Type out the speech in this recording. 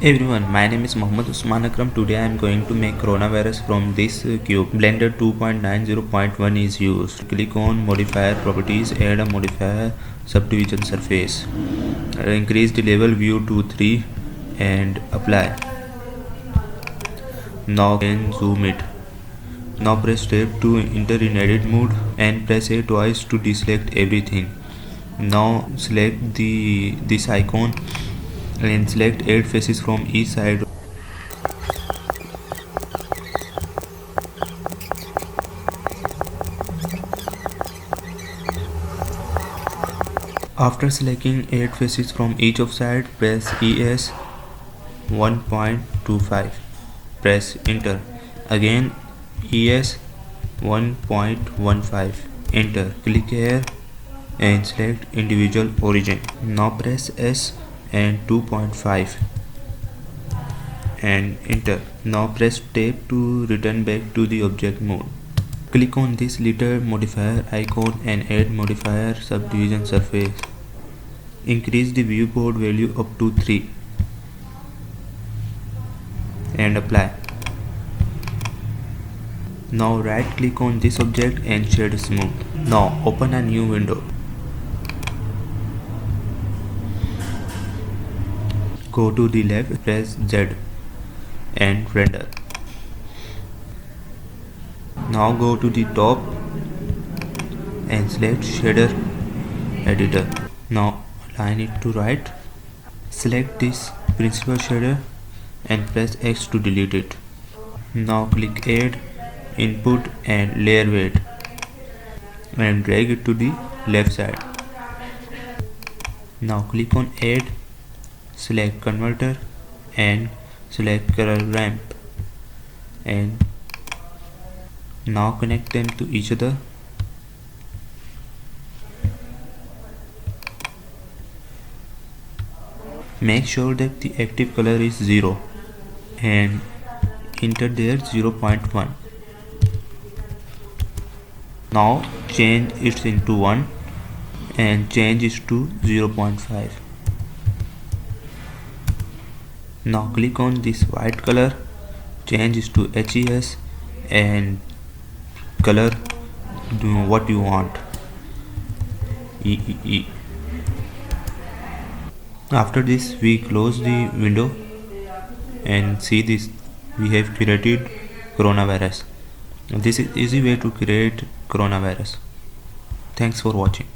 Everyone, my name is Mohammad Usman Akram. Today I am going to make coronavirus from this cube. Blender 2.90.1 is used. Click on modifier properties, add a modifier subdivision surface. Increase the level view to 3 and apply. Now can zoom it. Now press tab to enter in edit mode and press A twice to deselect everything. Now select this icon and select 8 faces from each side. After selecting 8 faces from each of side, press ES 1.25. Press enter. Again ES 1.15. Enter. Click here and select individual origin. Now press S and 2.5 and enter. Now press tab to return back to the object mode. Click on this little modifier icon and add modifier subdivision surface. Increase the viewport value up to 3 and apply. Now right click on this object and shade smooth. Now open a new window. Go to the left, press Z and render. Now go to the top and select shader editor. Now align it to right. Select this principal shader and press X to delete it. Now click add input and layer weight and drag it to the left side. Now click on add, select converter and select color ramp and now connect them to each other. Make sure that the active color is 0 and enter there 0.1. Now change it into 1 and change it to 0.5. Now click on this white color, change it to HES and color do what you want, EEE. After this we close the window and see this, we have created coronavirus. This is easy way to create coronavirus. Thanks for watching.